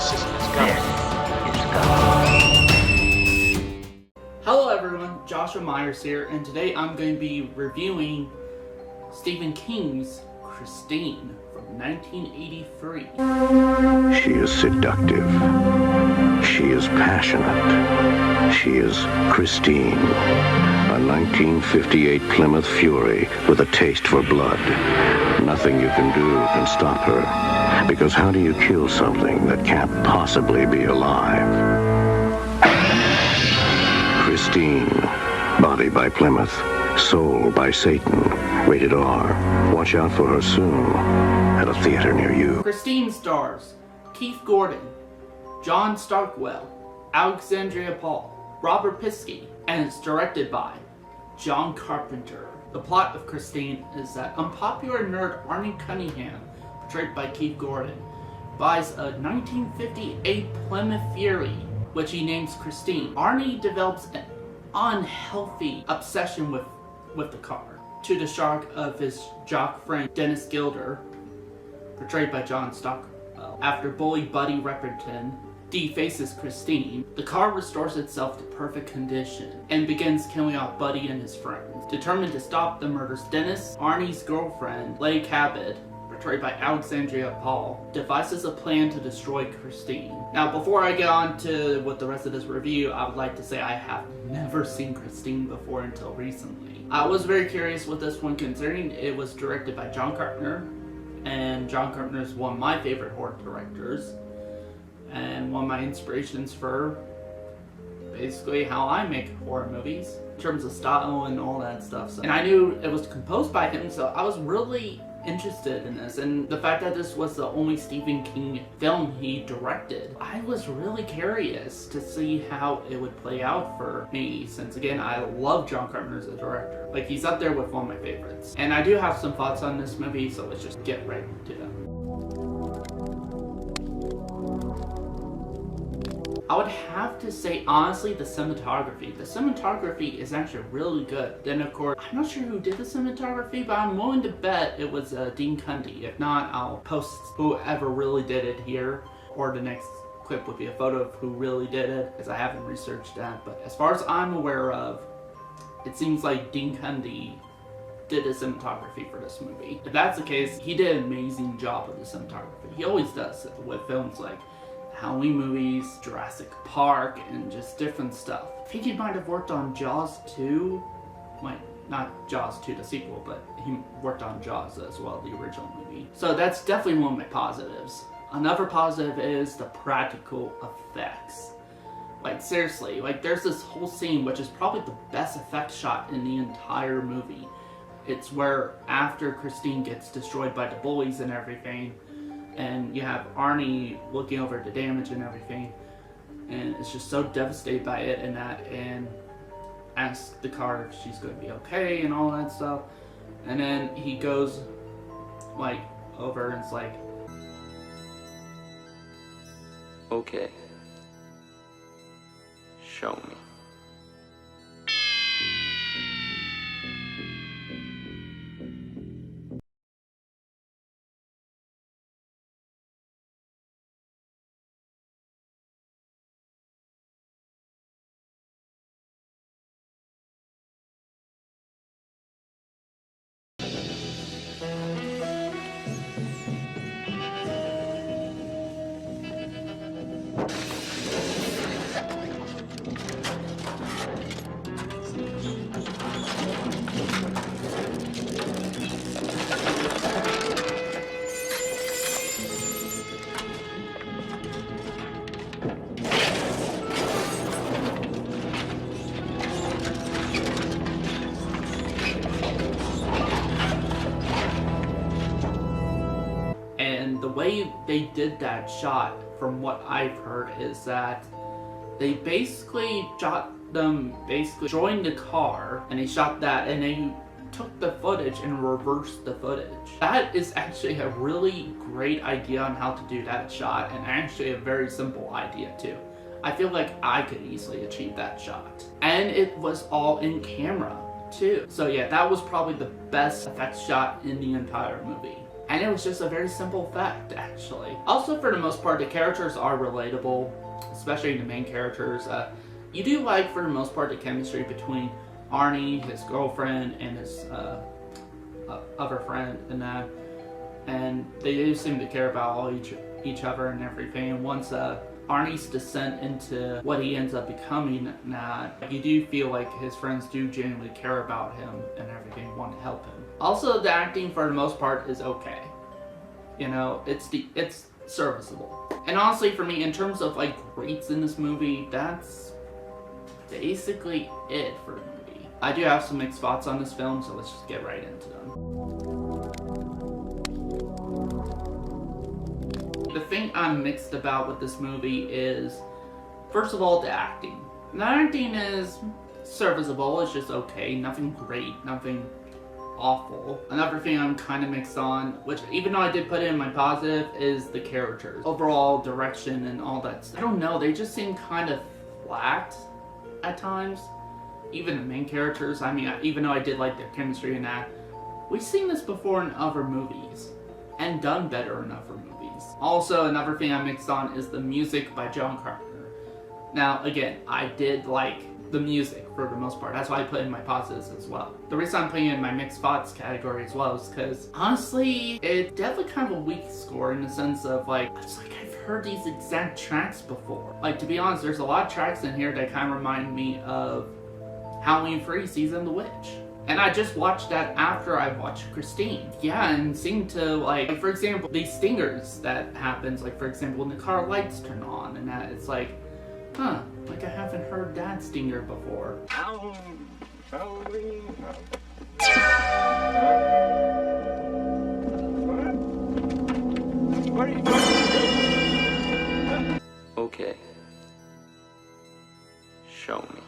This is God. Hello everyone, Joshua Myers here, and today I'm going to be reviewing Stephen King's Christine from 1983. She is seductive. She is passionate. She is Christine, a 1958 Plymouth Fury with a taste for blood. Nothing you can do can stop her, because how do you kill something that can't possibly be alive? Christine, body by Plymouth, soul by Satan, rated R. Watch out for her soon at a theater near you. Christine stars Keith Gordon, John Starkwell, Alexandria Paul, Robert Piskey, and it's directed by John Carpenter. The plot of Christine is that unpopular nerd Arnie Cunningham, portrayed by Keith Gordon, buys a 1958 Plymouth Fury, which he names Christine. Arnie develops an unhealthy obsession with the car, to the shock of his jock friend Dennis Gilder, portrayed by John Stockwell. After bully Buddy Repperton defaces Christine, the car restores itself to perfect condition and begins killing off Buddy and his friends. Determined to stop the murders, Dennis, Arnie's girlfriend, Leigh Cabot, portrayed by Alexandria Paul, devises a plan to destroy Christine. Now, before I get on to what the rest of this review, I would like to say I have never seen Christine before until recently. I was very curious with this one, considering it was directed by John Carpenter, and John Carpenter is one of my favorite horror directors, and one of my inspirations for basically how I make horror movies, in terms of style and all that stuff. And I knew it was composed by him, so I was really interested in this, and the fact that this was the only Stephen King film he directed, I was really curious to see how it would play out for me, since again, I love John Carpenter as a director. Like, he's up there with one of my favorites. And I do have some thoughts on this movie, so let's just get right into them. I would have to say, honestly, the cinematography. The cinematography is actually really good. Then, of course, I'm not sure who did the cinematography, but I'm willing to bet it was Dean Cundy. If not, I'll post whoever really did it here, or the next clip would be a photo of who really did it, because I haven't researched that. But as far as I'm aware of, it seems like Dean Cundy did the cinematography for this movie. If that's the case, he did an amazing job with the cinematography. He always does with films like Halloween movies, Jurassic Park, and just different stuff. I think he might have worked on Jaws 2. Wait, not Jaws 2, the sequel, but he worked on Jaws as well, the original movie. So that's definitely one of my positives. Another positive is the practical effects. Like, seriously, like, there's this whole scene which is probably the best effect shot in the entire movie. It's where after Christine gets destroyed by the bullies and everything, and you have Arnie looking over the damage and everything, and it's just so devastated by it and asks the car if she's going to be okay and all that stuff. And then he goes like over and it's like, Okay. Show me. and the way they did that shot, from what I've heard, is that they basically shot them destroying the car, and they shot that, and they took the footage and reversed the footage. That is actually a really great idea on how to do that shot, and actually a very simple idea too. I feel like I could easily achieve that shot. And it was all in camera too. So yeah, that was probably the best effects shot in the entire movie. And it was just a very simple fact, actually. Also, for the most part, the characters are relatable, especially the main characters. You do like, for the most part, the chemistry between Arnie, his girlfriend, and his other friend, and they do seem to care about all each other and everything. And once Arnie's descent into what he ends up becoming, you do feel like his friends do genuinely care about him and everything, want to help him. Also, the acting for the most part is okay. You know, it's serviceable. And honestly, for me, in terms of like greats in this movie, that's basically it for the movie. I do have some mixed thoughts on this film, so let's just get right into them. The thing I'm mixed about with this movie is, first of all, the acting. The acting is serviceable, it's just okay, nothing great, nothing awful. Another thing I'm kind of mixed on, which even though I did put it in my positive, is the characters. Overall direction and all that stuff. I don't know, they just seem kind of flat at times. Even the main characters, I mean, even though I did like their chemistry and that, we've seen this before in other movies, and done better in other movies. Also, another thing I'm mixed on is the music by John Carpenter. Now, again, I did like the music for the most part. That's why I put in my positives as well. The reason I'm putting it in my mixed thoughts category as well is because, honestly, it's definitely kind of a weak score in the sense of, like, it's like I've heard these exact tracks before. Like, to be honest, there's a lot of tracks in here that kind of remind me of Halloween 3 Season of the Witch. And I just watched that after I watched Christine. Yeah, and seemed to, like, for example, these stingers that happens, like, for example, when the car lights turn on and that, it's like, huh, like I haven't heard that stinger before. Okay. Show me.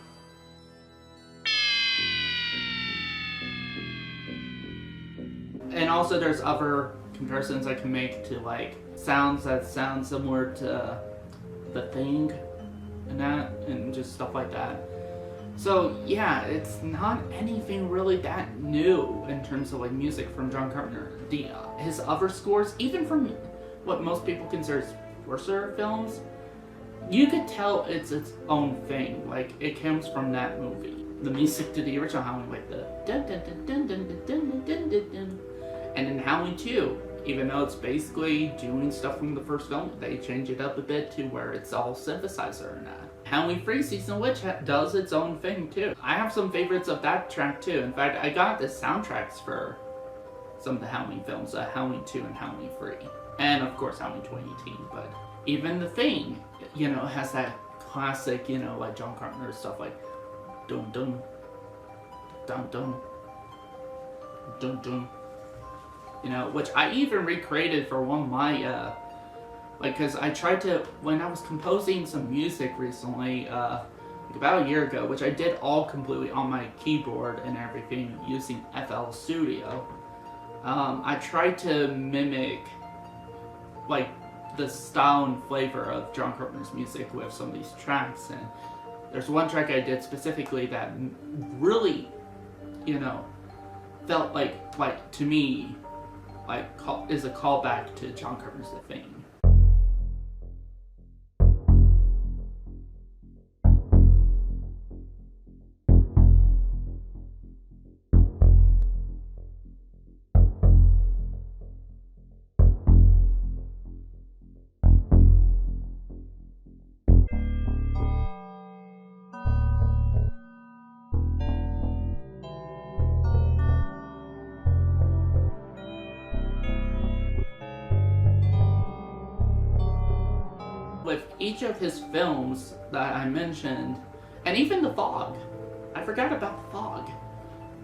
And also there's other comparisons I can make to, like, sounds that sound similar to The Thing and that, and just stuff like that. So yeah, it's not anything really that new in terms of like music from John Carpenter. His other scores, even from what most people consider worser films, you could tell it's its own thing. Like, it comes from that movie. The music to the original Halloween, like the dun dun dun dun dun dun dun dun dun dun. And in Halloween 2, even though it's basically doing stuff from the first film, they change it up a bit to where it's all synthesizer and that. Halloween 3 Season of the Witch does its own thing too. I have some favorites of that track too. In fact, I got the soundtracks for some of the Halloween films, Halloween 2 and Halloween 3. And of course Halloween 2018, but even The Thing, you know, has that classic, you know, like John Carpenter stuff like dun dun, dun dun, dun dun. You know, which I even recreated for one of my, like, cause I tried to, when I was composing some music recently, like about a year ago, which I did all completely on my keyboard and everything using FL Studio, I tried to mimic, like, the style and flavor of John Carpenter's music with some of these tracks, and there's one track I did specifically that really, you know, felt like to me, like, is a callback to John Carpenter's The Thing. With each of his films that I mentioned, and even The Fog, I forgot about The Fog,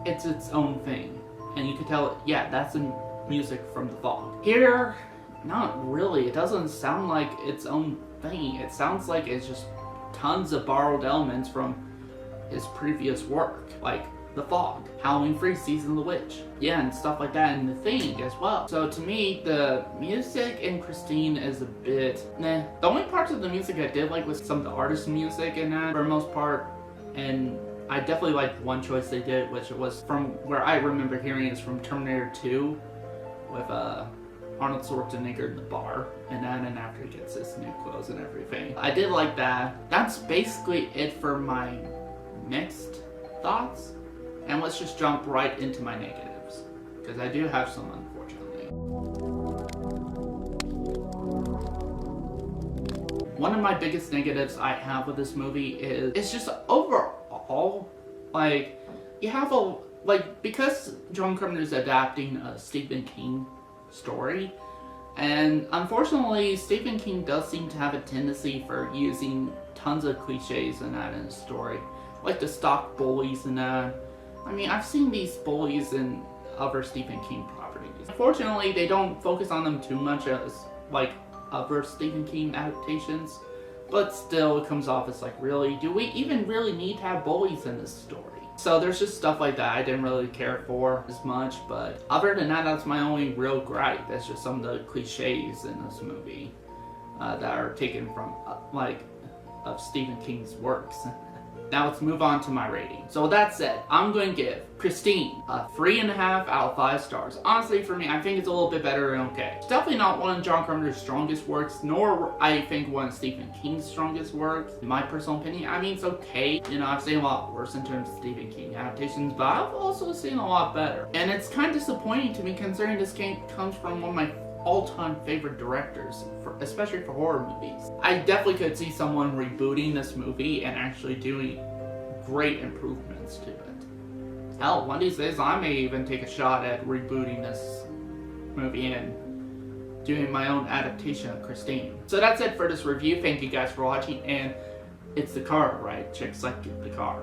it's its own thing. And you can tell, yeah, that's the music from The Fog. Here, not really. It doesn't sound like its own thing. It sounds like it's just tons of borrowed elements from his previous work, like The Fog, Halloween 3 Season of the Witch, yeah, and stuff like that, and The Thing as well. So to me, the music in Christine is a bit nah. The only parts of the music I did like was some of the artist music in that, for the most part, and I definitely liked one choice they did, which was from where I remember hearing is from Terminator 2 with Arnold Schwarzenegger in the bar, and after he gets his new clothes and everything. I did like that. That's basically it for my mixed thoughts, and let's just jump right into my negatives, because I do have some, unfortunately. One of my biggest negatives I have with this movie is, it's just overall, like, you have a, like, because John Carpenter is adapting a Stephen King story, and unfortunately Stephen King does seem to have a tendency for using tons of cliches in that in his story, like the stock bullies and that. I mean, I've seen these bullies in other Stephen King properties. Unfortunately, they don't focus on them too much as like other Stephen King adaptations, but still it comes off as like, really, do we even really need to have bullies in this story? So there's just stuff like that I didn't really care for as much, but other than that, that's my only real gripe. That's just some of the cliches in this movie that are taken from of Stephen King's works. Now let's move on to my rating. So with that said, I'm going to give Christine a 3.5 out of 5 stars. Honestly, for me, I think it's a little bit better than okay. It's definitely not one of John Carpenter's strongest works, nor I think one of Stephen King's strongest works. In my personal opinion, I mean, it's okay. You know, I've seen a lot worse in terms of Stephen King adaptations, but I've also seen a lot better. And it's kind of disappointing to me considering this game comes from one of my all-time favorite directors, especially for horror movies. I definitely could see someone rebooting this movie and actually doing great improvements to it. Hell, one of these days I may even take a shot at rebooting this movie and doing my own adaptation of Christine. So that's it for this review. Thank you guys for watching, and it's the car, right? Chicks like the car.